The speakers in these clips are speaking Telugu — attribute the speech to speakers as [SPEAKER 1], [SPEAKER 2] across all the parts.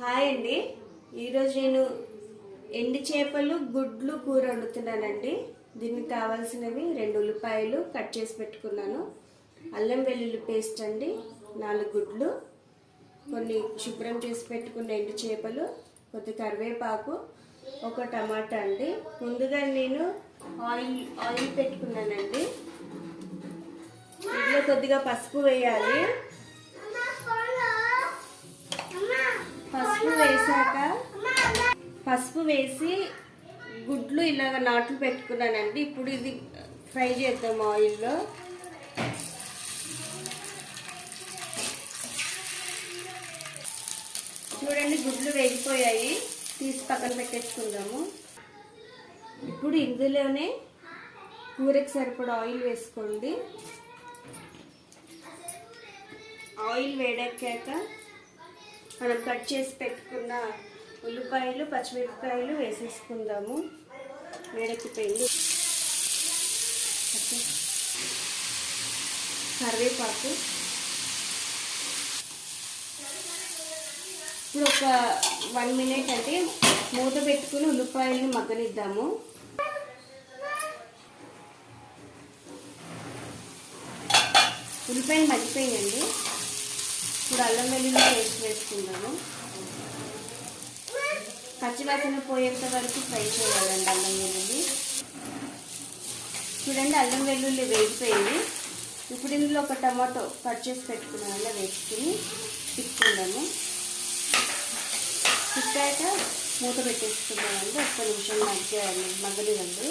[SPEAKER 1] హాయ్ అండి. ఈరోజు నేను ఎండు చేపలు గుడ్లు కూర వండుతున్నానండి. దీనికి కావాల్సినవి 2 ఉల్లిపాయలు కట్ చేసి పెట్టుకున్నాను, అల్లం వెల్లుల్లి పేస్ట్ అండి, 4 గుడ్లు, కొన్ని శుభ్రం చేసి పెట్టుకున్న ఎండు చేపలు, కొద్ది కరివేపాకు, ఒక టమాటా అండి. ముందుగా నేను ఆయిల్ పెట్టుకున్నానండి. ఇందులో కొద్దిగా పసుపు వేయాలి. పసుపు వేసి గుడ్లు ఇలాగ నాట్లు పెట్టుకున్నానండి. ఇప్పుడు ఇది ఫ్రై చేద్దాం ఆయిల్లో. చూడండి, గుడ్లు వేగిపోయాయి, తీసి పక్కన పెట్టేసుకుందాము. ఇప్పుడు ఇందులోనే కూరకి సరిపడా ఆయిల్ వేసుకోండి. ఆయిల్ వేడెక్కాక మనం కట్ చేసి పెట్టుకున్న ఉల్లిపాయలు పచ్చిమిరపకాయలు వేసేసుకుందాము. వేడెక్కిపోయింది. కరివేపాకు. ఇప్పుడు ఒక 1 మినిట్ అంటే మూత పెట్టుకుని ఉల్లిపాయలను మగ్గనిద్దాము. ఉల్లిపాయలు మగ్గిపోయిందండి. ఇప్పుడు అల్లం వెల్లుల్లి పేస్ట్ వేసుకుందాము. పచ్చివాసన పోయేంత వరకు ఫ్రై చేయాలండి అల్లం వెల్లుల్లి. చూడండి, అల్లం వెల్లుల్లి వేగిపోయింది. ఇప్పుడు ఇందులో ఒక టమాటో కట్ చేసి పెట్టుకున్నాను, వేసుకుని తిప్పుకుందాము. తిప్పాక మూత పెట్టేసుకున్నామండి. 1 నిమిషం మగ్గనివ్వండి.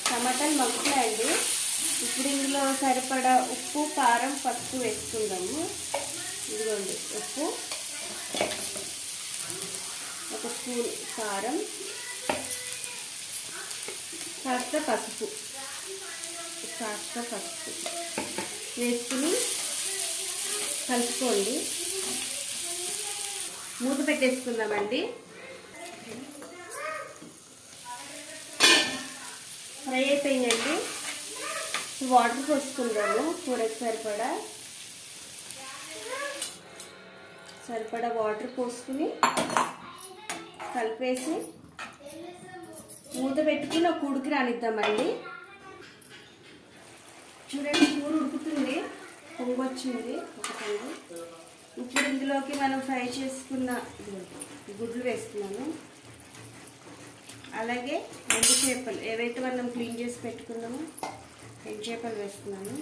[SPEAKER 1] టమాటాలు మగ్గుతాయండి. ఇప్పుడు ఇందులో సరిపడా ఉప్పు, కారం, పసుపు వేసుకుందాము. ఇదిగోండి ఉప్పు, 1 స్పూన్ కారం, కాస్త పసుపు వేసుకుని కలుపుకోండి. మూత పెట్టేసుకుందామండి. ఫ్రై అయిపోయిందండి. వాటర్ పోసుకుందాము. కూరకు సరిపడా వాటర్ పోసుకుని కలిపేసి మూత పెట్టుకుని ఒక ఉడికి రానిద్దామండి. చూడండి, కూర ఉడుకుతుంది, పొంగొచ్చింది ఒక పొంగు. ఇప్పుడు ఇందులోకి మనం ఫ్రై చేసుకున్న గుడ్లు వేస్తున్నాను. అలాగే ఎండు చేపలు ఏవైతే మనం క్లీన్ చేసి పెట్టుకున్నామో ఎండు చేపలు వేస్తున్నాను.